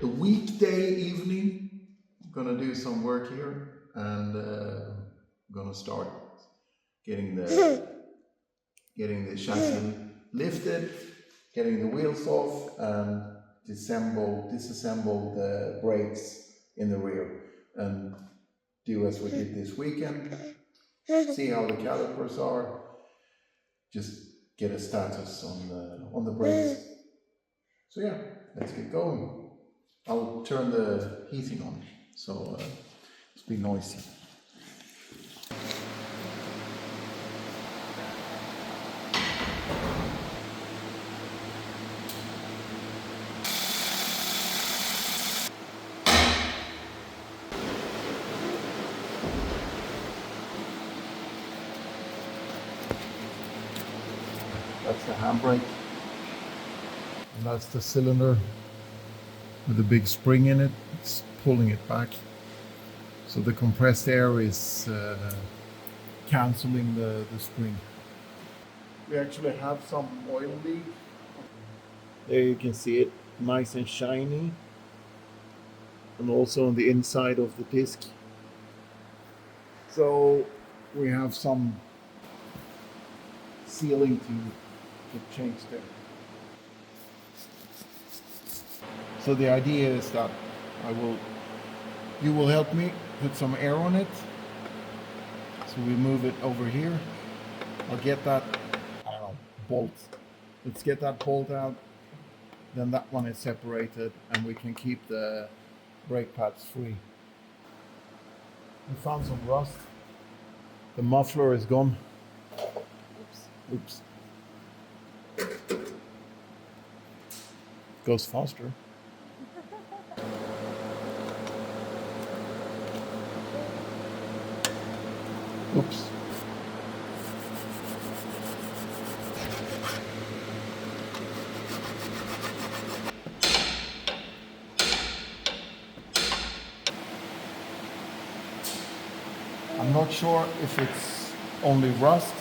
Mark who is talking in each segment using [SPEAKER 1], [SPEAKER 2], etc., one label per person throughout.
[SPEAKER 1] a weekday evening. I'm gonna do some work here, and I'm gonna start getting the chassis lifted, getting the wheels off, and disassemble the brakes in the rear, and do as we did this weekend. See how the calipers are. Just get a status on the brakes. So yeah, let's get going. I'll turn the heating on, so it's been noisy. That's the handbrake. And that's the cylinder with a big spring in it. It's pulling it back. So the compressed air is cancelling the spring. We actually have some oil leak. There you can see it, nice and shiny. And also on the inside of the disc. So we have some sealing to change there. So the idea is that you will help me put some air on it. So we move it over here. I'll get that, bolt. Let's get that bolt out. Then that one is separated, and we can keep the brake pads free. We found some rust. The muffler is gone. Oops. Goes faster. Oops. I'm not sure if it's only rust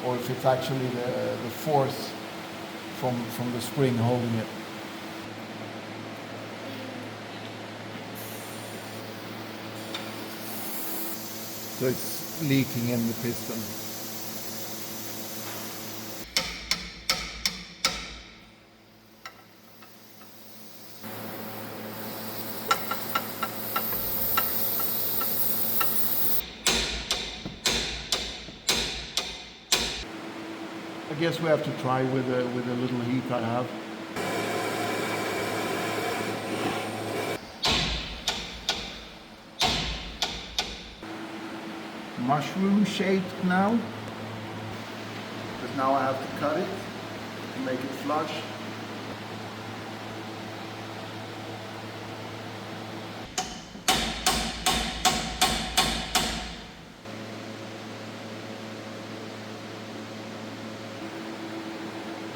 [SPEAKER 1] or if it's actually the force from the spring holding it. So it's leaking in the piston. I guess we have to try with a little heat I have. Mushroom shaped now, because now I have to cut it to make it flush.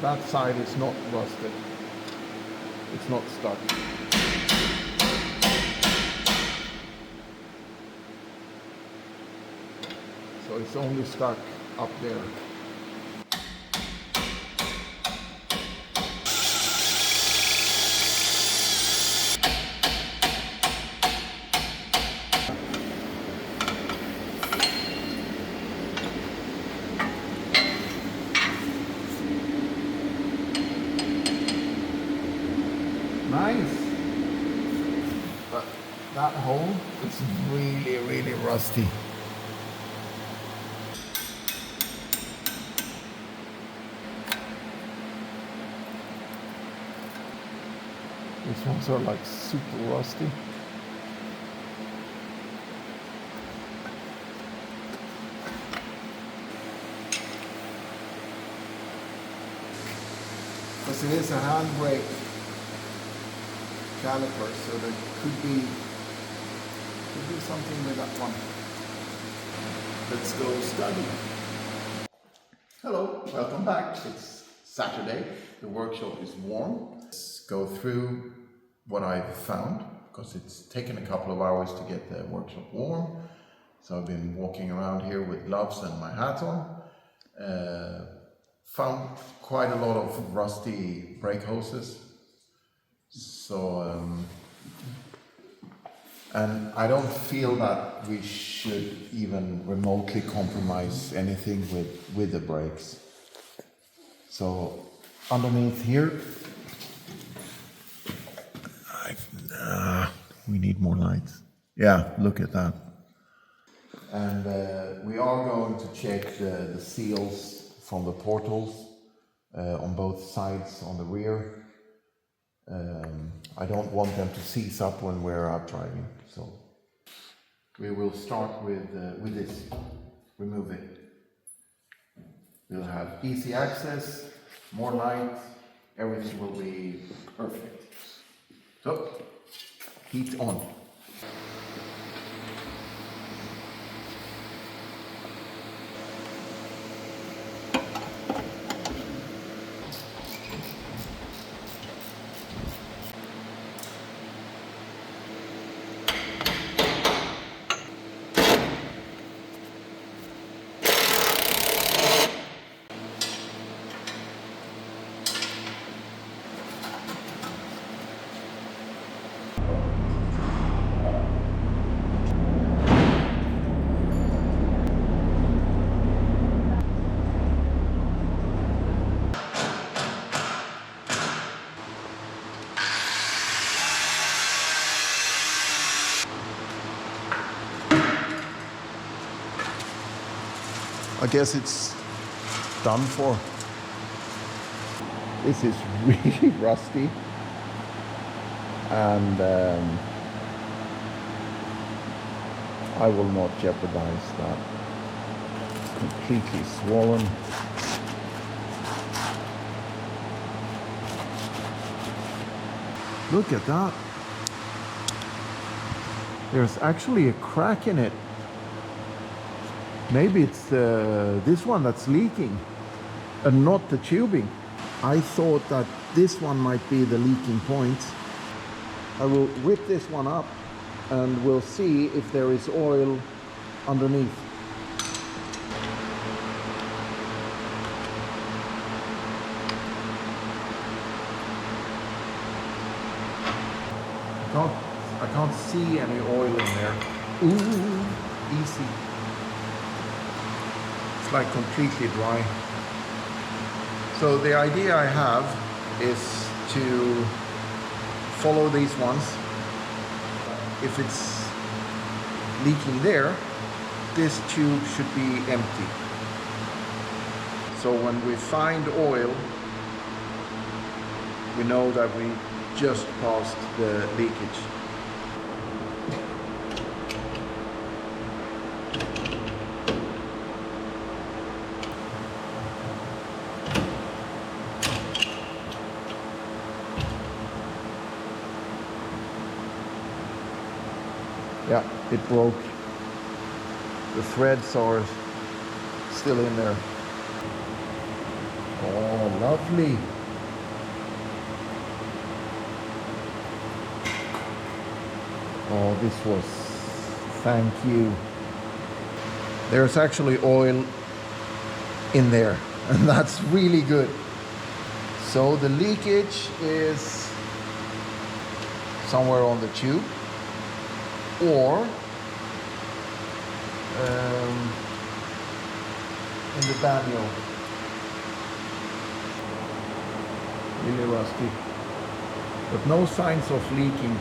[SPEAKER 1] That side is not rusted, it's not stuck. So it's only stuck up there. Nice. But that hole is really, really rusty. These ones are like super rusty. Because it is a handbrake caliper, so there could be something with that one. Let's go study. Hello, welcome back. It's Saturday. The workshop is warm. Let's go through what I've found, because it's taken a couple of hours to get the workshop warm. So I've been walking around here with gloves and my hat on. Found quite a lot of rusty brake hoses. So And I don't feel that we should even remotely compromise anything with the brakes. So underneath here, we need more lights. Yeah, look at that. And we are going to check the seals from the portals on both sides on the rear. I don't want them to seize up when we're out driving, so we will start with this. Remove it. We'll have easy access, more light, everything will be perfect. So, heat on. I guess it's done for. This is really rusty, and I will not jeopardize that. It's completely swollen. Look at that. There's actually a crack in it. Maybe it's this one that's leaking and not the tubing. I thought that this one might be the leaking point. I will rip this one up and we'll see if there is oil underneath. I can't see any oil in there. Ooh, easy. It's like completely dry. So the idea I have is to follow these ones. If it's leaking there, this tube should be empty. So when we find oil, we know that we just passed the leakage. Yeah, it broke. The threads are still in there. Oh, lovely. Oh, this was, thank you. There's actually oil in there, and that's really good. So the leakage is somewhere on the tube, or in the manual. Really rusty, but no signs of leaking.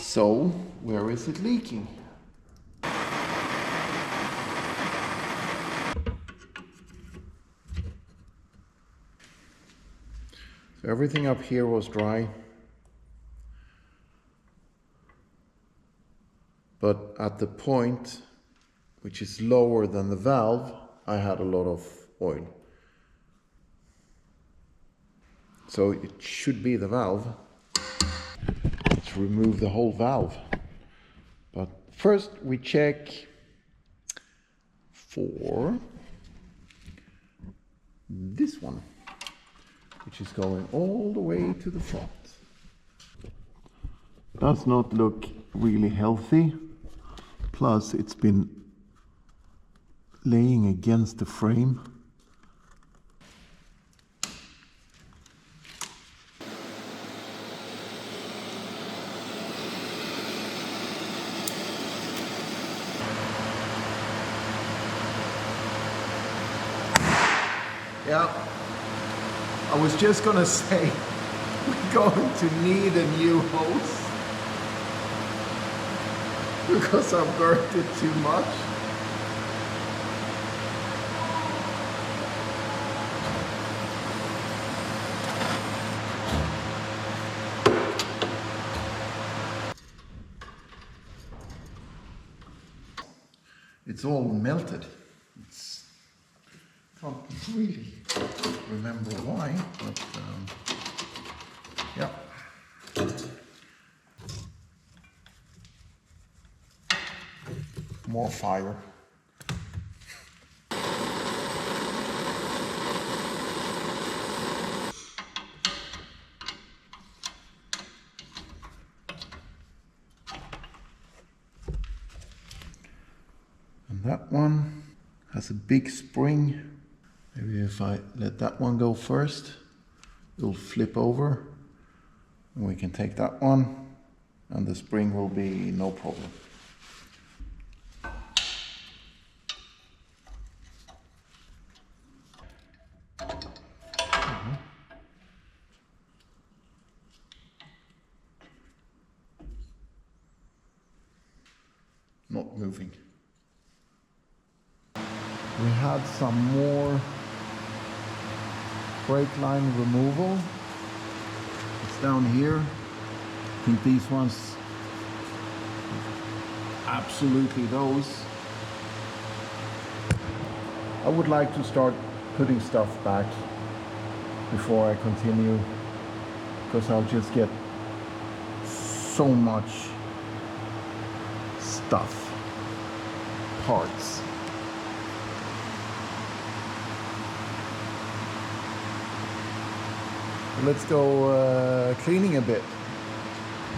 [SPEAKER 1] So, where is it leaking? So everything up here was dry, but at the point which is lower than the valve, I had a lot of oil. So it should be the valve. Let's remove the whole valve. But first we check for this one, which is going all the way to the front. Does not look really healthy. Plus it's been laying against the frame. Yeah, I was just gonna say we're going to need a new hose because I've burnt it too much. It's all melted. Can't really remember why, but yeah. More fire. And that one has a big spring. Maybe if I let that one go first, it'll flip over and we can take that one and the spring will be no problem. Not moving. We had some more brake line removal. It's down here. I think these ones, absolutely those. I would like to start putting stuff back before I continue, because I'll just get so much stuff, parts. Let's go cleaning a bit.